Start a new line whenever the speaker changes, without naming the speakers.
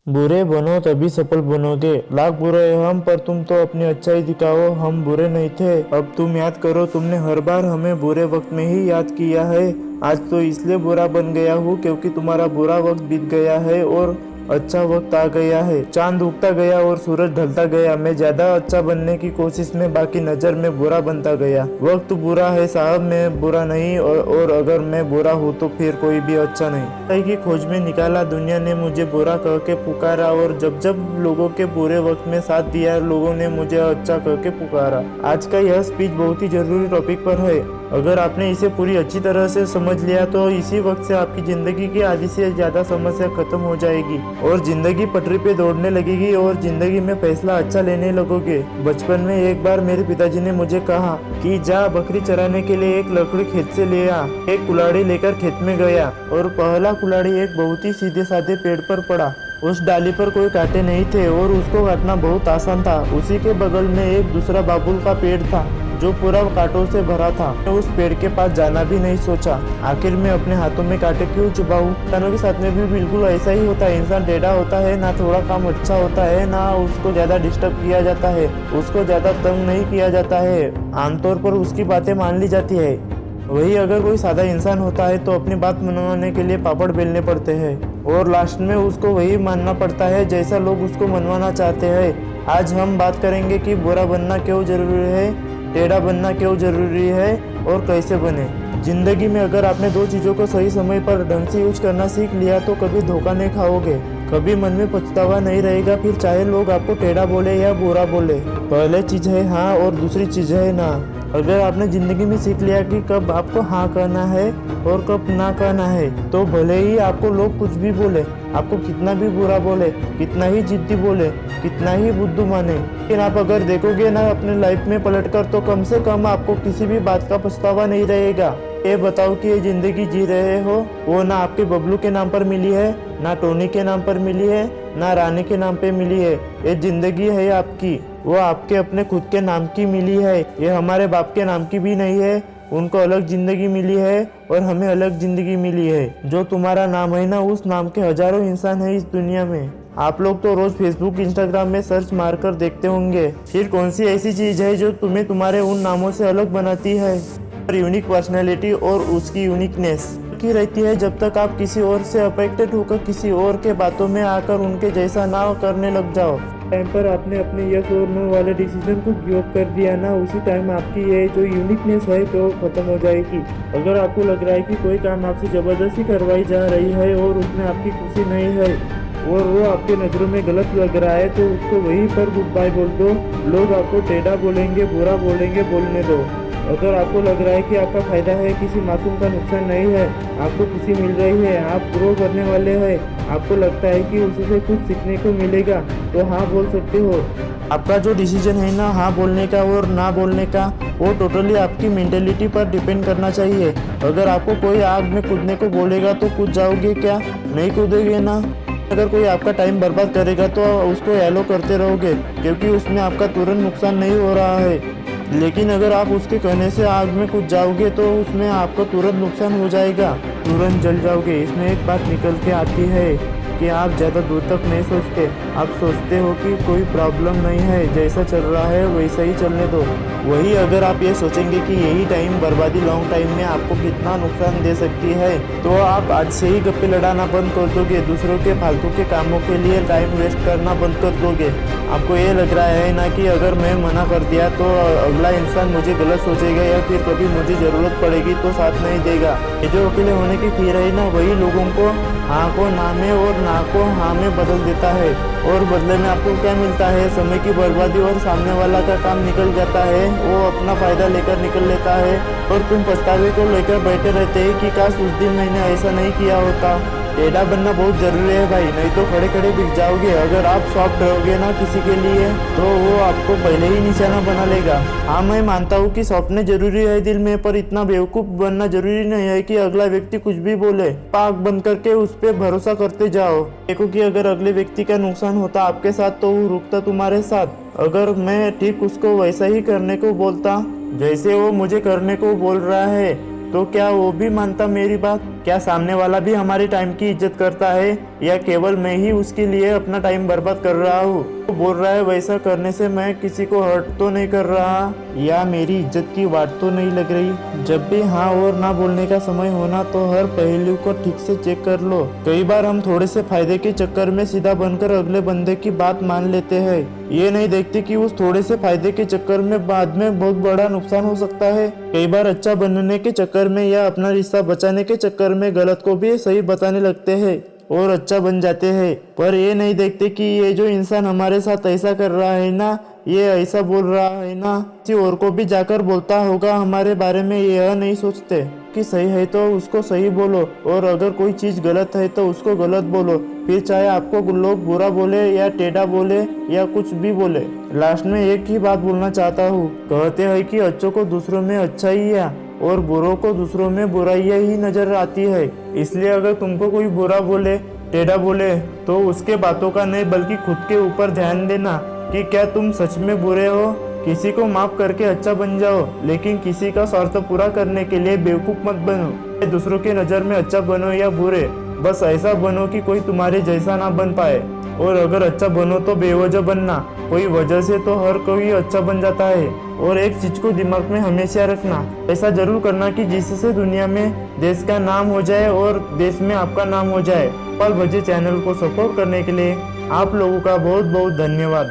बुरे बनो तभी सफल बनोगे। लाख बुरे हैं हम, पर तुम तो अपनी अच्छाई दिखाओ, हम बुरे नहीं थे। अब तुम याद करो, तुमने हर बार हमें बुरे वक्त में ही याद किया है। आज तो इसलिए बुरा बन गया हूँ क्योंकि तुम्हारा बुरा वक्त बीत गया है और अच्छा वक्त आ गया है। चांद उगता गया और सूरज ढलता गया। मैं ज्यादा अच्छा बनने की कोशिश में बाकी नजर में बुरा बनता गया। वक्त बुरा है साहब, मैं बुरा नहीं, और अगर मैं बुरा हूँ तो फिर कोई भी अच्छा नहीं। सही की खोज में निकाला, दुनिया ने मुझे बुरा कह के पुकारा, और जब जब लोगों के बुरे वक्त में साथ दिया, लोगों ने मुझे अच्छा कह के पुकारा। आज का यह स्पीच बहुत ही जरूरी टॉपिक पर है। अगर आपने इसे पूरी अच्छी तरह से समझ लिया तो इसी वक्त से आपकी जिंदगी की आधी से ज्यादा समस्या खत्म हो जाएगी और जिंदगी पटरी पे दौड़ने लगेगी और जिंदगी में फैसला अच्छा लेने लगोगे। बचपन में एक बार मेरे पिताजी ने मुझे कहा कि जा बकरी चराने के लिए एक लकड़ी खेत से ले आ। एक कुल्हाड़ी लेकर खेत में गया और पहला कुल्हाड़ी एक बहुत ही सीधे साधे पेड़ पर पड़ा। उस डाली पर कोई कांटे नहीं थे और उसको काटना बहुत आसान था। उसी के बगल में एक दूसरा बाबुल का पेड़ था जो पूरा कांटों से भरा था। मैं उस पेड़ के पास जाना भी नहीं सोचा। आखिर मैं अपने हाथों में कांटे क्यों चुभाऊं? इंसानों के साथ में भी बिल्कुल ऐसा ही होता है। इंसान टेढ़ा होता है, ना थोड़ा काम अच्छा होता है, ना उसको ज्यादा डिस्टर्ब किया जाता है, उसको ज्यादा तंग नहीं किया जाता है, आमतौर पर उसकी बातें मान ली जाती है। वही अगर कोई सादा इंसान होता है तो अपनी बात मनवाने के लिए पापड़ बेलने पड़ते हैं और लास्ट में उसको वही मानना पड़ता है जैसा लोग उसको मनवाना चाहते हैं। आज हम बात करेंगे कि बुरा बनना क्यों जरूरी है, टेढ़ा बनना क्यों जरूरी है और कैसे बने। जिंदगी में अगर आपने दो चीजों को सही समय पर ढंग से यूज करना सीख लिया तो कभी धोखा नहीं खाओगे, कभी मन में पछतावा नहीं रहेगा, फिर चाहे लोग आपको टेढ़ा बोले या बुरा बोले। पहले चीज है हाँ और दूसरी चीज है ना। अगर आपने जिंदगी में सीख लिया कि कब आपको हाँ कहना है और कब ना कहना है, तो भले ही आपको लोग कुछ भी बोले, आपको कितना भी बुरा बोले, कितना ही जिद्दी बोले, कितना ही बुद्धू माने, लेकिन आप अगर देखोगे ना अपने लाइफ में पलटकर, तो कम से कम आपको किसी भी बात का पछतावा नहीं रहेगा। ये बताओ कि ये जिंदगी जी रहे हो वो ना आपके बबलू के नाम पर मिली है, ना टोनी के नाम पर मिली है, ना रानी के नाम पे मिली है। ये जिंदगी है आपकी, वो आपके अपने खुद के नाम की मिली है। ये हमारे बाप के नाम की भी नहीं है। उनको अलग जिंदगी मिली है और हमें अलग जिंदगी मिली है। जो तुम्हारा नाम है ना, उस नाम के हजारों इंसान है इस दुनिया में। आप लोग तो रोज फेसबुक इंस्टाग्राम में सर्च मारकर देखते होंगे, फिर कौन सी ऐसी चीज है जो तुम्हें तुम्हारे उन नामों से अलग बनाती है? यूनिक पर्सनैलिटी और उसकी यूनिकनेस की रहती है। जब तक आप किसी और से अफेक्टेड होकर किसी और के बातों में आकर उनके जैसा ना करने लग जाओ, टाइम पर आपने अपने यस और नो वाले डिसीजन को गिव अप कर दिया ना, उसी टाइम आपकी ये जो यूनिकनेस है तो खत्म हो जाएगी। अगर आपको लग रहा है कि कोई काम आपसे जबरदस्ती करवाई जा रही है और उसमें आपकी खुशी नहीं है और वो आपके नज़रों में गलत लग रहा है, तो उसको वहीं पर गुड बाय बोल दो। लोग आपको टेढ़ा बोलेंगे, बुरा बोलेंगे, बोलने दो। अगर आपको लग रहा है कि आपका फायदा है, किसी मासूम का नुकसान नहीं है, आपको खुशी मिल रही है, आप ग्रो करने वाले हैं, आपको लगता है कि उससे कुछ सीखने को मिलेगा, तो हाँ बोल सकते हो। आपका जो डिसीजन है ना हाँ बोलने का और ना बोलने का, वो टोटली आपकी मेंटेलिटी पर डिपेंड करना चाहिए। अगर आपको कोई आग में कूदने को बोलेगा तो कूद जाओगे क्या? नहीं कूदोगे ना। अगर कोई आपका टाइम बर्बाद करेगा तो उसको एलो करते रहोगे क्योंकि उसमें आपका तुरंत नुकसान नहीं हो रहा है। लेकिन अगर आप उसके कहने से आग में कूद जाओगे तो उसमें आपको तुरंत नुकसान हो जाएगा, तुरंत जल जाओगे। इसमें एक बात निकल के आती है कि आप ज़्यादा दूर तक नहीं सोचते। आप सोचते हो कि कोई प्रॉब्लम नहीं है, जैसा चल रहा है वैसा ही चलने दो। वही अगर आप ये सोचेंगे कि यही टाइम बर्बादी लॉन्ग टाइम में आपको कितना नुकसान दे सकती है, तो आप आज से ही गप्पे लड़ाना बंद कर दोगे, दूसरों के फालतू के कामों के लिए टाइम वेस्ट करना बंद कर दोगे। आपको ये लग रहा है ना कि अगर मैं मना कर दिया तो अगला इंसान मुझे गलत सोचेगा या फिर कभी मुझे ज़रूरत पड़ेगी तो साथ नहीं देगा। ये जो अकेले होने की फिर है ना, वही लोगों को हाँ को ना में और ना को हाँ में बदल देता है। और बदले में आपको क्या मिलता है? समय की बर्बादी, और सामने वाला का काम निकल जाता है, वो अपना फायदा लेकर निकल लेता है और तुम पछतावे को लेकर बैठे रहते हैं कि काश उस दिन मैंने ऐसा नहीं किया होता। टेढ़ा बनना बहुत जरूरी है भाई, नहीं तो खड़े खड़े बिक जाओगे। अगर आप सॉफ्ट रहोगे ना किसी के लिए तो वो आपको पहले ही निशाना बना लेगा। हाँ मैं मानता हूँ कि सॉफ्टनेस जरूरी है दिल में, पर इतना बेवकूफ बनना जरूरी नहीं है कि अगला व्यक्ति कुछ भी बोले आँख बंद करके उस पर भरोसा करते जाओ। देखो कि अगर अगले व्यक्ति का नुकसान होता आपके साथ तो वो रुकता तुम्हारे साथ। अगर मैं ठीक उसको वैसा ही करने को बोलता जैसे वो मुझे करने को बोल रहा है, तो क्या वो भी मानता मेरी बात? क्या सामने वाला भी हमारी टाइम की इज्जत करता है या केवल मैं ही उसके लिए अपना टाइम बर्बाद कर रहा हूँ? वो बोल रहा है वैसा करने से मैं किसी को हर्ट तो नहीं कर रहा या मेरी इज्जत की वाट तो नहीं लग रही। जब भी हाँ और ना बोलने का समय होना तो हर पहलू को ठीक से चेक कर लो। कई बार हम थोड़े से फायदे के चक्कर में सीधा बनकर अगले बंदे की बात मान लेते हैं, ये नहीं देखते कि उस थोड़े से फायदे के चक्कर में बाद में बहुत बड़ा नुकसान हो सकता है। कई बार अच्छा बनने के चक्कर में या अपना रिश्ता बचाने के चक्कर में गलत को भी सही बताने लगते हैं और अच्छा बन जाते हैं, पर ये नहीं देखते कि ये जो इंसान हमारे साथ ऐसा कर रहा है ना, ये ऐसा बोल रहा है ना, किसी और को भी जाकर बोलता होगा हमारे बारे में। यह नहीं सोचते कि सही है तो उसको सही बोलो और अगर कोई चीज गलत है तो उसको गलत बोलो, फिर चाहे आपको लोग बुरा बोले या टेढ़ा बोले या कुछ भी बोले। लास्ट में एक ही बात बोलना चाहता हूँ, कहते हैं कि अच्छों को दूसरों में अच्छाइयाँ और बुरों को दूसरों में बुराइयां ही नजर आती है। इसलिए अगर तुमको कोई बुरा बोले, टेढ़ा बोले, तो उसके बातों का नहीं बल्कि खुद के ऊपर ध्यान देना कि क्या तुम सच में बुरे हो। किसी को माफ करके अच्छा बन जाओ, लेकिन किसी का स्वार्थ पूरा करने के लिए बेवकूफ मत बनो। दूसरों के नज़र में अच्छा बनो या बुरे, बस ऐसा बनो कि कोई तुम्हारे जैसा ना बन पाए। और अगर अच्छा बनो तो बेवजह बनना, कोई वजह से तो हर कोई अच्छा बन जाता है। और एक चीज को दिमाग में हमेशा रखना, ऐसा जरूर करना कि जिससे दुनिया में देश का नाम हो जाए और देश में आपका नाम हो जाए। पल बजे चैनल को सपोर्ट करने के लिए आप लोगों का बहुत बहुत धन्यवाद।